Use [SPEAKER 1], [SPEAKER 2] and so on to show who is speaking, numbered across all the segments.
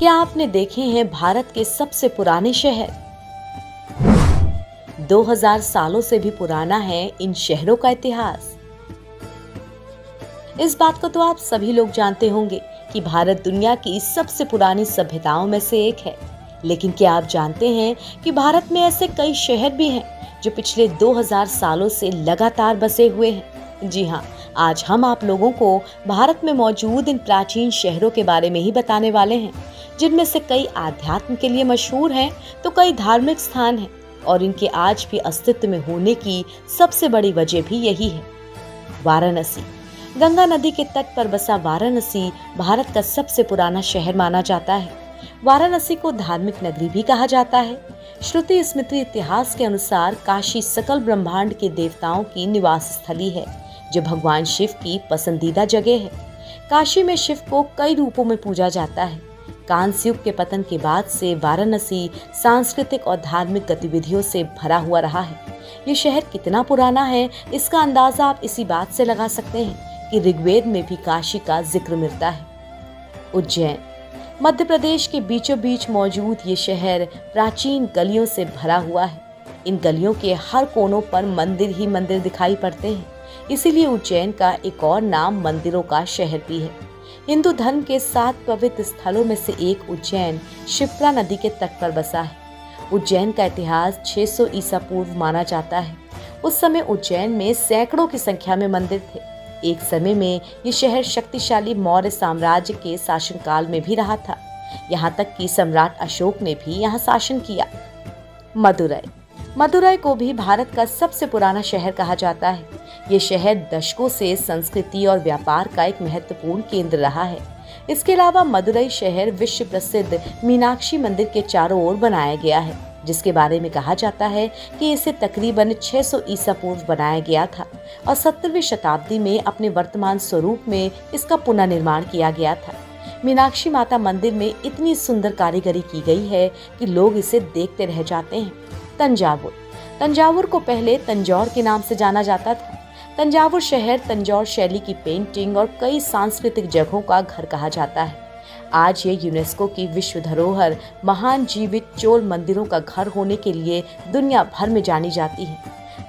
[SPEAKER 1] क्या आपने देखे हैं भारत के सबसे पुराने शहर? 2000 सालों से भी पुराना है इन शहरों का इतिहास। इस बात को तो आप सभी लोग जानते होंगे कि भारत दुनिया की सबसे पुरानी सभ्यताओं में से एक है। लेकिन क्या आप जानते हैं कि भारत में ऐसे कई शहर भी हैं जो पिछले 2000 सालों से लगातार बसे हुए हैं? जी हाँ, आज हम आप लोगों को भारत में मौजूद इन प्राचीन शहरों के बारे में ही बताने वाले हैं, जिनमें से कई आध्यात्म के लिए मशहूर हैं तो कई धार्मिक स्थान हैं, और इनके आज भी अस्तित्व में होने की सबसे बड़ी वजह भी यही है। वाराणसी। गंगा नदी के तट पर बसा वाराणसी भारत का सबसे पुराना शहर माना जाता है। वाराणसी को धार्मिक नगरी भी कहा जाता है। श्रुति स्मृति इतिहास के अनुसार काशी सकल ब्रह्मांड के देवताओं की निवास स्थली है, जो भगवान शिव की पसंदीदा जगह है। काशी में शिव को कई रूपों में पूजा जाता है। कांस्य युग के पतन के बाद से वाराणसी सांस्कृतिक और धार्मिक गतिविधियों से भरा हुआ रहा है। ये शहर कितना पुराना है, इसका अंदाजा आप इसी बात से लगा सकते हैं कि ऋग्वेद में भी काशी का जिक्र मिलता है। उज्जैन। मध्य प्रदेश के बीचों बीच मौजूद ये शहर प्राचीन गलियों से भरा हुआ है। इन गलियों के हर कोनों पर मंदिर ही मंदिर दिखाई पड़ते हैं, इसीलिए उज्जैन का एक और नाम मंदिरों का शहर भी है। हिंदू धर्म के 7 पवित्र स्थलों में से एक उज्जैन शिप्रा नदी के तट पर बसा है। उज्जैन का इतिहास 600 ईसा पूर्व माना जाता है। उस समय उज्जैन में सैकड़ों की संख्या में मंदिर थे। एक समय में ये शहर शक्तिशाली मौर्य साम्राज्य के शासनकाल में भी रहा था। यहाँ तक कि सम्राट अशोक ने भी यहाँ शासन किया। मदुरै। मदुरै को भी भारत का सबसे पुराना शहर कहा जाता है। ये शहर दशकों से संस्कृति और व्यापार का एक महत्वपूर्ण केंद्र रहा है। इसके अलावा मदुरै शहर विश्व प्रसिद्ध मीनाक्षी मंदिर के चारों ओर बनाया गया है, जिसके बारे में कहा जाता है कि इसे तकरीबन 600 ईसा पूर्व बनाया गया था और 17वीं शताब्दी में अपने वर्तमान स्वरूप में इसका पुनर्निर्माण किया गया था। मीनाक्षी माता मंदिर में इतनी सुंदर कारीगरी की गई है कि लोग इसे देखते रह जाते हैं। तंजावुर। तंजावुर को पहले तंजौर के नाम से जाना जाता था। तंजावुर शहर तंजौर शैली की पेंटिंग और कई सांस्कृतिक जगहों का घर कहा जाता है। आज ये यूनेस्को की विश्व धरोहर महान जीवित चोल मंदिरों का घर होने के लिए दुनिया भर में जानी जाती है।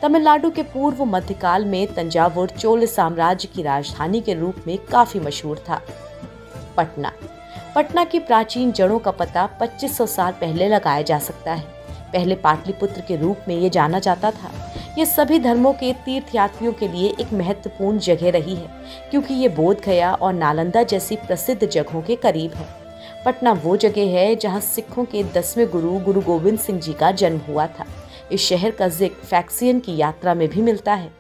[SPEAKER 1] तमिलनाडु के पूर्व मध्यकाल में तंजावुर चोल साम्राज्य की राजधानी के रूप में काफी मशहूर था। पटना। पटना की प्राचीन जड़ों का पता 2500 साल पहले लगाया जा सकता है। पहले पाटलिपुत्र के रूप में ये जाना जाता था। ये सभी धर्मों के तीर्थयात्रियों के लिए एक महत्वपूर्ण जगह रही है, क्योंकि ये बोध गया और नालंदा जैसी प्रसिद्ध जगहों के करीब है। पटना वो जगह है जहाँ सिखों के 10वें गुरु गुरु गोविंद सिंह जी का जन्म हुआ था। इस शहर का जिक्र फैक्सियन की यात्रा में भी मिलता है।